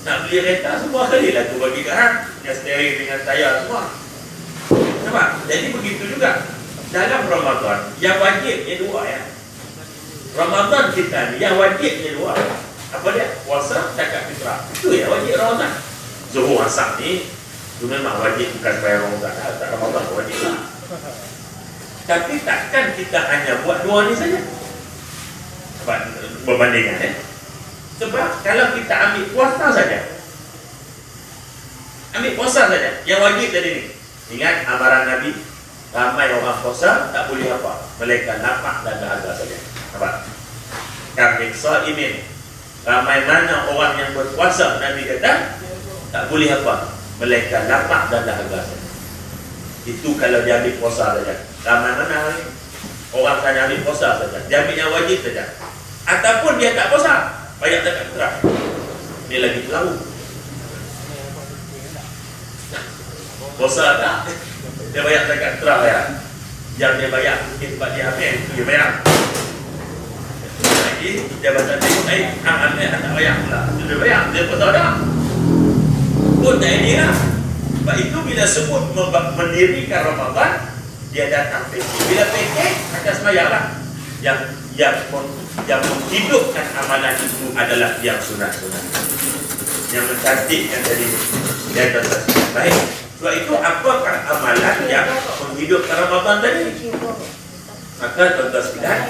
Nak beli kereta semua kali lah tu bagi kat yang steering dengan tayar semua. Nampak? Jadi begitu juga dalam Ramadan yang wajibnya dua ya. Ramadan kita ni yang wajibnya dua. Apa dia? Puasa, zakat fitrah. Itu ya wajib Ramadan. Zuhur asar ni itu memang wajib, bukan supaya Ramadan. Tak Ramadan wajib lah. Tapi takkan kita hanya buat dua ni saja. Berbandingan ya. Sebab kalau kita ambil puasa saja, yang wajib tadi ni. Ingat amaran Nabi, ramai orang puasa tak boleh apa, melainkan lapar dan dahaga saja. Nampak? Kami shaimin, ramai mana orang yang berpuasa, Nabi kata tak boleh apa, melainkan lapar dan dahaga saja. Itu kalau dia ambil puasa saja. Ramai mana hari orang tanya ambil puasa saja, dia ambil yang wajib saja. Ataupun dia tak puasa, bayar zakat fitrah. Ini lagi terlalu. Puasa tak? Dia bayar zakat fitrah ya. Yang dia bayar mungkin sebab dia hamil, dia bayar. Lagi dia baca tengok hang hamil tak bayar pula. Dia bayar, dia puasa dah. Pun tak ini lah. Sebab itu bila sebut mendirikan Ramadan, dia datang fikir. Bila fikir, akan sembahyang lah. Yang menghidupkan amalan itu adalah yang sunat-sunat, yang mencantikkan dari dia atas baik. Sebab itu apakah amalan yang menghidupkan Ramadan tadi? Maka tuan-tuan sekalian,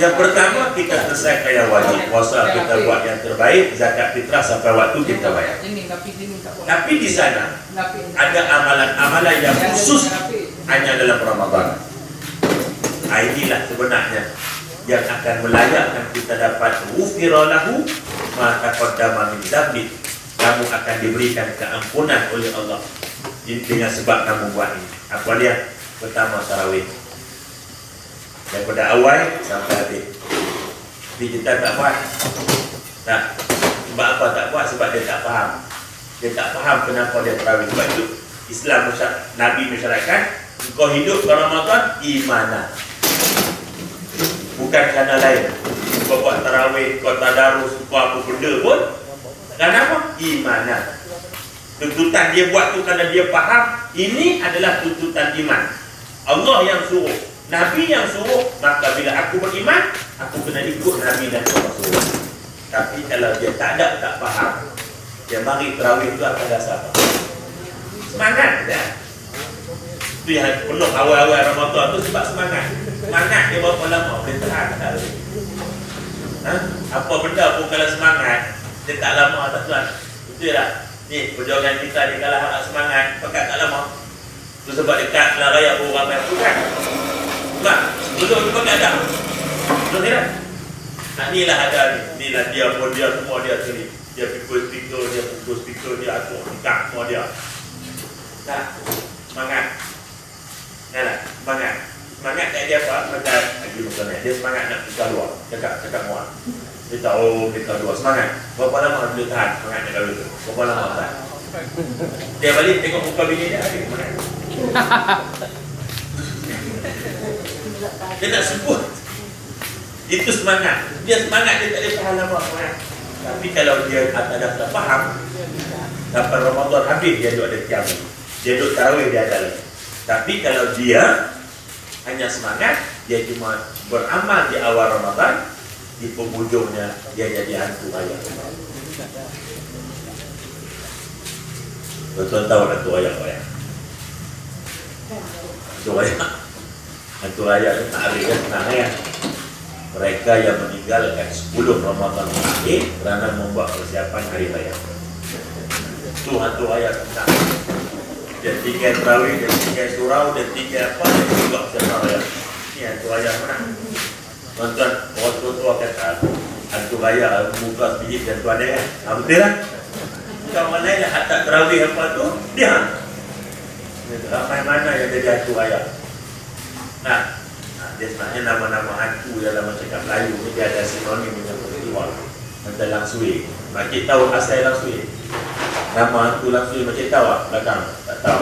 yang pertama kita selesaikan yang wajib. Puasa kita buat yang terbaik, zakat fitrah sampai waktu kita bayar. Tapi di sana ada amalan-amalan yang khusus hanya dalam Ramadan. Inilah sebenarnya yang akan melayakkan kita dapat ghufira lahu ma taqaddama min dzambi. Kamu akan diberikan keampunan oleh Allah dengan sebab kamu buat ini. Apa dia? Pertama, tarawih. Daripada awal sampai habis. Tapi kita tak buat. Tak. Sebab apa tak buat? Sebab dia tak faham. Dia tak faham kenapa dia tarawih. Sebab itu Islam, Nabi mensyaratkan engkau hidup ke Ramadan imanah. Bukan kerana lain. Kau buat tarawih, kau tadarus, kau apa benda pun. Kenapa? Imanah. Tuntutan dia buat tu kerana dia faham ini adalah tuntutan iman. Allah yang suruh, Nabi yang suruh, maka bila aku beriman, aku kena ikut Nabi dan Allah suruh. Tapi kalau dia tak faham, dia mari tarawih tu akan rasa apa? Semangat dia. Itu yang penuh awal-awal Ramadan tu sebab semangat. Semangat dia berapa lama? Dia tahan tak boleh. Apa benda pun kalau semangat, dia tak lama tak tuan. Betul tak? Ni perjuangan kita ni kalau harap semangat, pekat tak lama. Itu sebab dekat belah raya pun ramai bukan. Bukan? Betul tu pekat tak? Betul tidak? Inilah ada ni. Inilah dia pun dia semua dia sini. Dia pukul speaker, dia atur dekat semua dia. Tak? Semangat. Nah, semangat. Semangat tak ada apa? Macam lagi bukannya. Dia semangat nak kita luar. Cakap muat. Dia tahu kita luar semangat. Berapa lama dia tahan semangat dia kalau tu? Berapa lama tahan? Dia balik tengok muka bini dia ada semangat. Dia nak sebut. Itu semangat. Dia semangat, dia tak boleh tahan lama semangat. Tapi kalau dia tak faham, dapat Ramadan habis dia duduk ada tiap. Dia duduk tarawih dia ada lagi. Tapi kalau dia hanya semangat, dia cuma beramal di awal Ramadan, di penghujungnya dia jadi hantu ayam. Tuan-tuan tahu hantu ayam apa ya? Hantu ayam itu tak ada yang tenang ya. Mereka yang meninggalkan 10 Ramadan terakhir kerana membuat persiapan hari raya. Itu hantu ayam tenang. Dia tinggal tarawih, dia tinggal surau, dia tinggal apa, dia juga persiapan raya. Ini hantu ayam mana? Tuan-tuan, orang tua-tua kata hantu raya buka sebiji dan tuan dia kan? Betul lah? Kawan lain lah tak terawih apa tu, dia ramai mana yang jadi hantu raya. Nah, dia sebenarnya nama-nama hantu dalam masyarakat Melayu ni dia ada sinonim dengan peristiwa. Macam langsui. Makcik tahu asal langsui? Nama hantu langsui makcik tahu tak? Belakang? Tak tahu.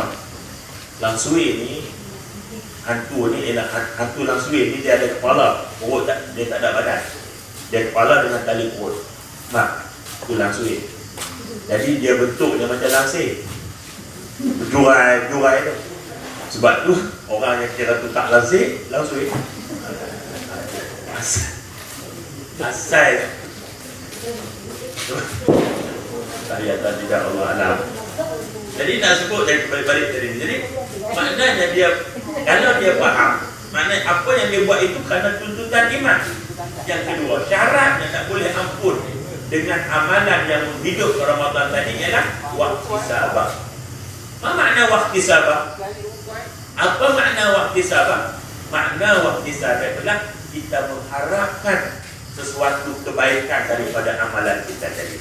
Langsui ni, hantu ni ialah hantu langsui ni dia ada kepala, perut tak, dia tak ada badan. Dia kepala dengan tali perut. Nah, Itu langsui. Jadi dia bentuknya macam langsir, berjurai tu. Sebab tu orang yang kira tu tak langsir, langsui. Asal saya tidak Allah alam. Jadi nak sebut dari balik tadi. Jadi maknanya dia, kalau dia faham, maknanya apa yang dia buat itu kerana tuntutan iman. Yang kedua, syaratnya tak boleh ampun dengan amalan yang hidup Ramadan tadi ialah waktu sabar. Apa makna waktu sabar? Apa makna waktu sabar? Makna waktu sabar adalah kita mengharapkan sesuatu kebaikan daripada amalan kita tadi.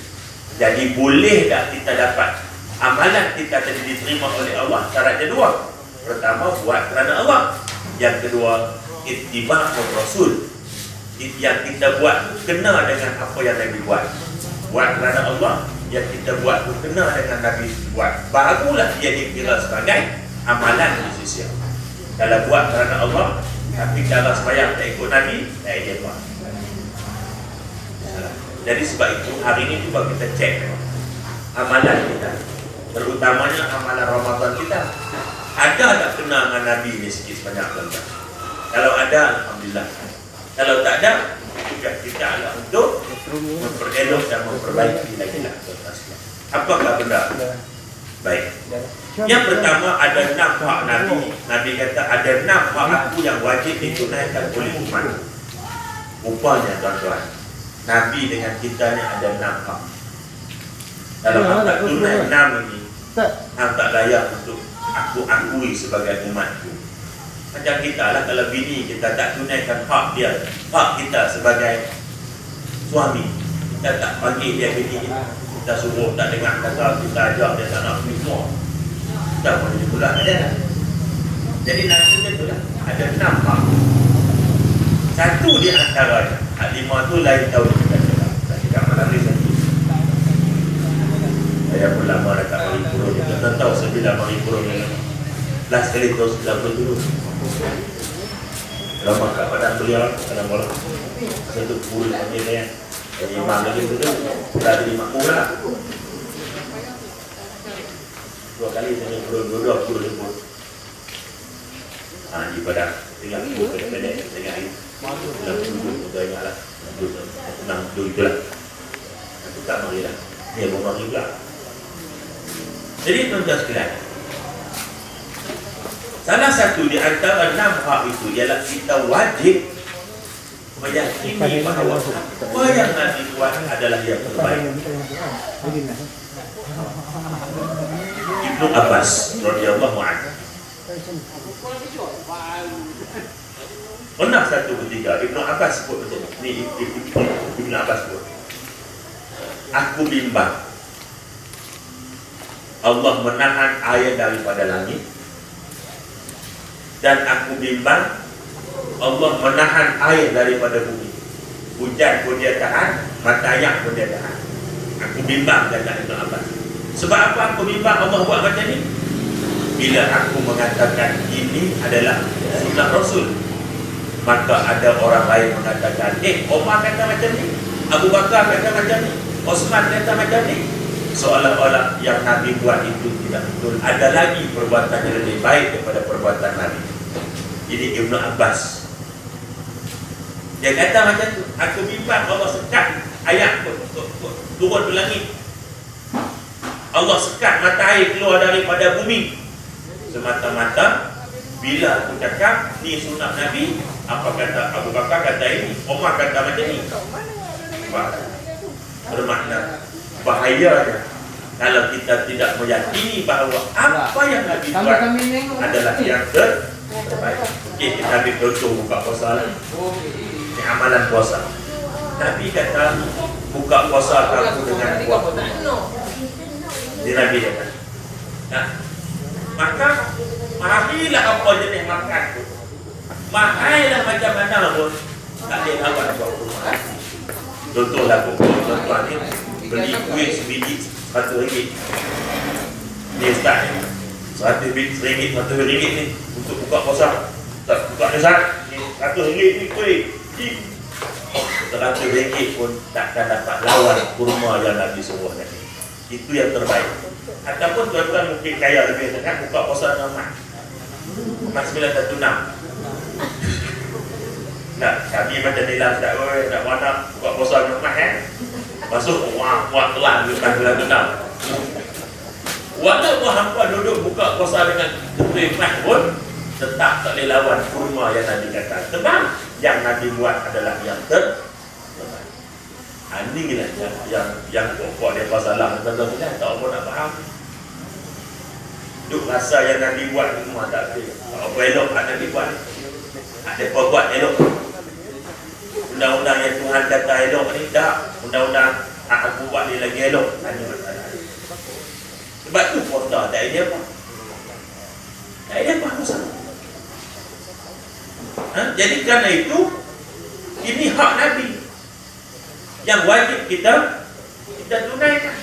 Jadi boleh tak kita dapat amalan kita tadi diterima oleh Allah? Syaratnya dua. Pertama, buat kerana Allah. Yang kedua, ittiba' Rasul. Yang kita buat kena dengan apa yang Nabi buat. Buat kerana Allah, yang kita buat tu kena dengan Nabi buat. Barulah dia dikira sebagai amalan di sisi Allah. Kalau buat kerana Allah, tapi cara sembahyang tak ikut Nabi, tak dia buat. Jadi sebab itu hari ini cuba kita cek amalan kita, terutamanya amalan Ramadan kita. Ada tak kena dengan Nabi ni sikit sebanyak tuan-tuan? Kalau ada, alhamdulillah. Kalau tak ada, juga kita ada untuk memperelok dan memperbaiki lagi lah. Apakah benda? Baik. Yang pertama, ada 6 hak Nabi. Nabi kata ada 6 hak aku yang wajib ditunaikan oleh umat. Rupanya tuan-tuan, Nabi dengan kita ni ada 6 hak. Kalau hang tak tunai 6 ini, hang tak layak untuk aku akui sebagai umatku. Macam kita lah, kalau bini kita tak tunaikan hak dia, hak kita sebagai suami, kita tak panggil dia bini kita suruh tak dengar kata, kita ajak dia tak nak pergi semua, kita boleh pulang aja lah. Jadi Nabi itu lah, ada 6 hak. Satu di antaranya, hak 5 tu lain tahun kita cakap malam ni satu. Saya pun lama dah tak mari purun, kita tahu sebila mari purun ni last kali tahun 97. Lama kat padang beliau kadang malam satu puluh panggil saya imam lagi tu dah jadi makmum lah. 2 kali saya dua puluh ribu di padang tinggal pendek dengan air dalam duduk juga ingat lah tenang duduk itulah aku tak mari lah dia bukan juga. Jadi tuan-tuan sekalian, salah satu di antara 6 hak itu ialah kita wajib meyakini bahawa apa yang Nabi buat adalah yang terbaik. Ibnu Abbas radhiyallahu anhu pernah satu ketika Ibnu Abbas sebut macam ni, Ibnu Abbas sebut, aku bimbang Allah menahan air daripada langit, dan aku bimbang Allah menahan air daripada bumi. Hujan pun dia tahan, mata air pun dia tahan. Aku bimbang, kata Ibnu Abbas. Sebab apa aku bimbang Allah buat macam ni? Bila aku mengatakan ini adalah sunnah Rasul, maka ada orang lain mengatakan, Omar kata macam ni, Abu Bakar kata macam ni, Osman kata macam ni. Seolah-olah yang Nabi buat itu tidak betul. Ada lagi perbuatan yang lebih baik daripada perbuatan Nabi. Jadi Ibnu Abbas dia kata macam tu, aku bimbang Allah sekat ayat turun ke langit, Allah sekat mata air keluar daripada bumi, semata-mata bila aku cakap ni sunnah Nabi. Apa kata Abu Bakar kata ini, Omar kata macam ni. Bermakna bahayanya kalau kita tidak meyakini bahawa apa yang Nabi buat adalah yang terbaik. Okey, kita ambil contoh buka puasa lah. Ini amalan puasa. Nabi kata buka puasa kamu dengan kuah. Ini Nabi kata. Nah, maka marilah apa jenis makan tu, mahailah macam mana pun, tak boleh awak buat rumah. Contohlah tuan-tuan ni beli kuih sebiji RM100. Ni ustaz ni RM100 ni untuk buka puasa. Tak buka ni Ustaz, ni RM100 ni kuih. RM100 pun takkan dapat lawan kurma yang Nabi suruh tadi. Itu yang terbaik. Ataupun tuan-tuan mungkin kaya lebih dekat, buka puasa dengan mak 916. Nak, kami macam ni lah, nak mana buka puasa dengan mak masuk, wah telan depan 916. Walaupun hampa duduk buka puasa dengan ketua mak pun tetap tak boleh lawan kurma yang Nabi kata. Sebab yang Nabi buat adalah yang terbaik. Ini lah yang pokok dia pasalah. Tuan-tuan tak apa nak faham. Duk rasa yang Nabi buat semua tak boleh. Tak apa elok nak Nabi buat. Ada apa buat elok. Undang-undang yang Tuhan kata elok ni tak. Undang-undang aku buat ni lagi elok. Ini masalah. Sebab tu puasa tak ada apa. Tak ada apa masalah. Jadi kerana itu, ini hak Nabi yang wajib kita tunaikan.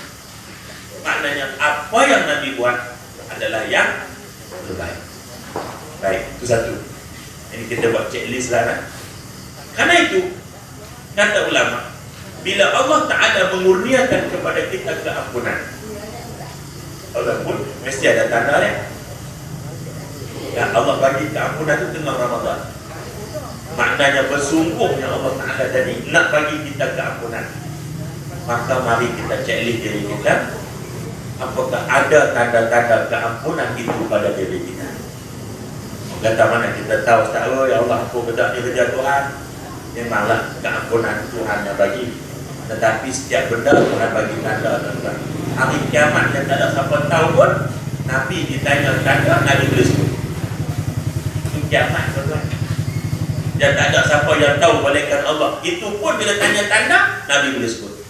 Maknanya apa yang Nabi buat adalah yang terbaik. Baik, itu satu. Ini kita buat checklist lah. Karena itu, kata ulama, bila Allah Ta'ala mengurniakan kepada kita keampunan, Allah pun mesti ada tanda dia. Ya, Allah bagi keampunan itu tengah Ramadan. Maknanya bersungguhnya Allah Ta'ala tadi nak bagi kita keampunan. Maka mari kita checklist diri kita, apakah ada tanda-tanda keampunan itu pada diri kita. Kata mana kita tahu, tahu ya Allah, aku bedak ni kerja Tuhan. Memanglah keampunan Tuhan yang bagi. Tetapi setiap benda Tuhan bagi tanda. Hari kiamat yang tak ada siapa tahu pun, Nabi ditanya tanda, Nabi boleh sebut. Itu kiamat tuan-tuan. Dan tak ada siapa yang tahu malaikat Allah. Itu pun bila tanya tanda, Nabi boleh sebut.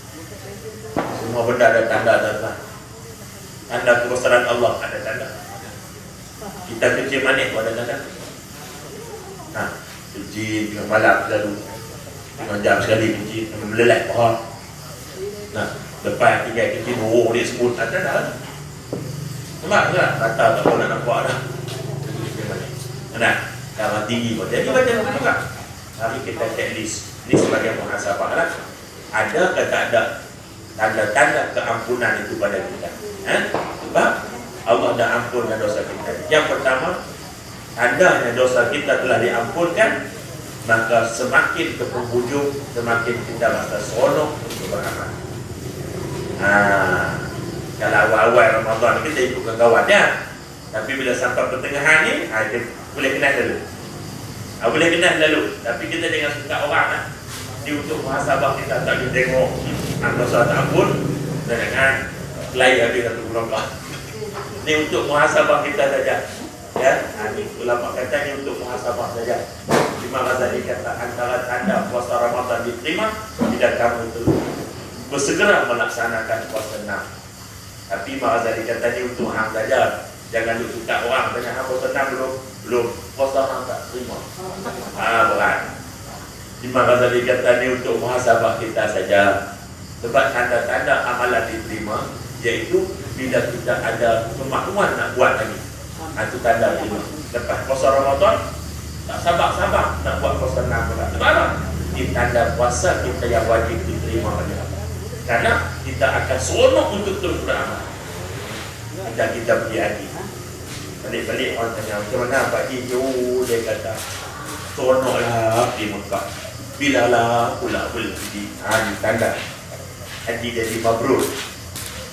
Semua benda ada tanda, tuan-tuan. Tanda kebesaran Allah ada tanda. Kita kencing manis pun ada tanda. Nah, kencing tengah malam lalu 5 jam sekali kencing, melelak pohon. Nah, lepas 3 kencing, dia sebut ada tanda. Nampak tak? Kata tak pun nak nampak dah. Kencing manis. Nah, darah tinggi pun. Jadi macam tu juga. Mari kita checklist. Ini sebagai muhasabah lah. Ada ke tak ada tanda-tanda keampunan itu pada kita? Sebab Allah dah ampunkan dosa kita. Yang pertama, tandanya dosa kita telah diampunkan, maka semakin ke penghujung, semakin kita rasa seronok untuk beramal. Kalau awal-awal Ramadan kita ikut ke kawannya, tapi bila sampai pertengahan ni, kita boleh kenal dulu. Boleh kenal dulu. Tapi kita jangan suka orang lah. Dia untuk muhasabah kita tak boleh tengok dosa tak ampun. Dan jangan kelai habis satu bulan. Ini untuk muhasabah kita saja. Ya, ini ulama kata ni untuk muhasabah saja. Imam Ghazali kata antara tanda puasa Ramadan diterima bila kamu itu bersegera melaksanakan puasa 6. Tapi Imam Ghazali kata ni untuk hang saja. Jangan duk suka orang tanya apa senang belum puasa hang tak terima. Berat. Imam Ghazali kata ni untuk muhasabah kita saja. Sebab tanda-tanda amalan diterima iaitu bila kita ada kemampuan nak buat lagi. Itu tanda terima. Lepas puasa Ramadan tak sabar-sabar nak buat puasa 6 pula. Sebab apa? Ini tanda puasa kita yang wajib diterima oleh Allah. Karena kita akan seronok untuk terus beramal. Dan kita pergi haji. Balik-balik orang tanya, macam mana Pak Haji? Dia kata, seronoklah di Mekah. Bilalah pula boleh pergi. Ini tanda haji jadi mabrur.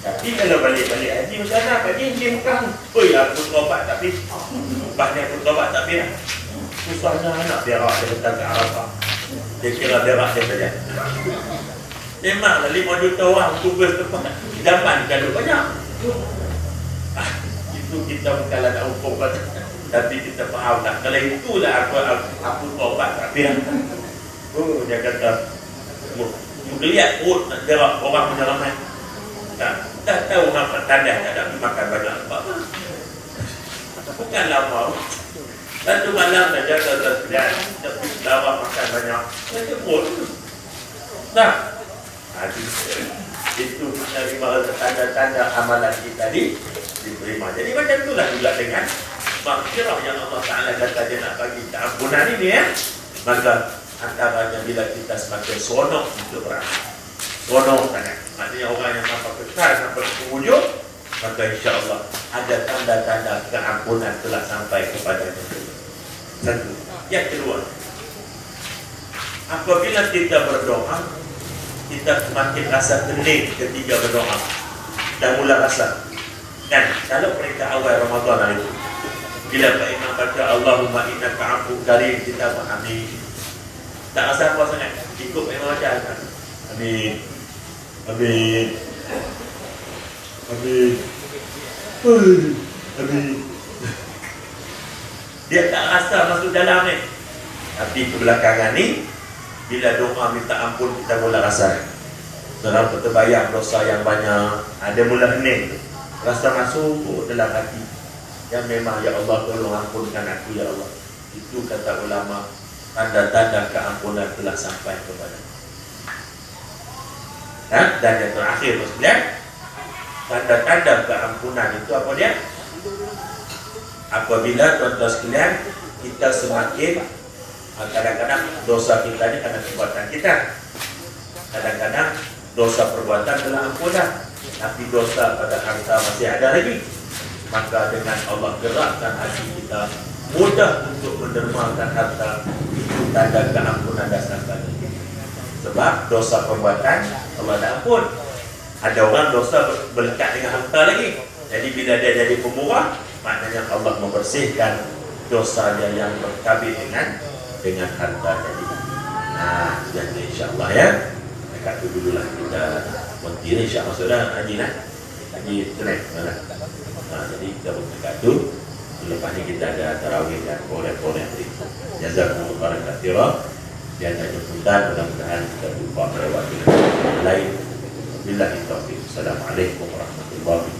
Tapi kalau balik-balik haji, macam mana Pak Haji? Di Mekah. Oi, aku tobat tapi lepas ni aku tobat tak berak. Susahnya nak berak dia datang ke Arafah. Dia kira berak dia saja. Memanglah 5 juta orang tugas tempat zaman kalau banyak. Itu kita bukanlah nak hukum kata, tapi kita faham tak. Kalau itulah aku taubat tak berak. Dia kata melihat nak berak orang punya ramai. Tak tahu apa tanda tak ada makan banyak apa. Bukan lama. Satu malam saja tersedia, tapi lama makan banyak. Saya pun. Nah, itu dari tanda-tanda amalan kita diterima. Jadi macam itulah juga dengan maghfirah yang Allah Ta'ala kata dia nak bagi keampunan ini ya. Maka Antaranya bila kita semakin sonok untuk beramal. Sonok sangat. Maknanya orang yang nampak kekal sampai ke penghujung, maka insya-Allah ada tanda-tanda keampunan telah sampai kepadanya. Satu. Yang kedua, apabila kita berdoa, kita semakin rasa tening ketika berdoa. Dan mula rasa. Kan, kalau perintah awal Ramadan itu, bila Pak Imam baca Allahumma innaka afuwwun karim, kita amin. Tak rasa apa sangat. Ikut Pak Imam baca. Amin. Amin. Amin. Amin. Dia tak rasa masuk dalam ni. Tapi kebelakangan ni, bila doa minta ampun, kita mula rasa. Dalam terbayang dosa yang banyak, ada mula hening. Rasa masuk dalam hati. Yang memang, ya Allah, tolong ampunkan aku, ya Allah. Itu kata ulama, tanda-tanda keampunan telah sampai kepada. Dan yang terakhir, maksudnya, tanda-tanda keampunan itu apa dia? Apabila tuan-tuan sekalian, kita semakin, kadang-kadang dosa kita ni karena perbuatan kita. Kadang-kadang dosa perbuatan telah ampunan, tapi dosa pada harta masih ada lagi. Maka dengan Allah gerakkan hati kita mudah untuk mendermakan harta, itu tanda keampunan dasar tadi. Sebab dosa perbuatan Allah dah ampun. Ada orang dosa berlekat dengan harta lagi. Jadi bila dia jadi pemurah, maknanya Allah membersihkan dosa dia yang berkabit dengan harta tadi. Nah, jadi insya-Allah ya. Dekat tu dululah kita berhenti ni, insya-Allah sudah haji lah. Haji Senin mana. Nah, jadi kita berdekat tu. Lepas ni kita ada tarawih dan boleh-boleh berikut. Jazakumullah khairan. Dan jemputan, mudah-mudahan kita jumpa pada waktu lain. Billahi taufiq. Assalamualaikum warahmatullahi wabarakatuh.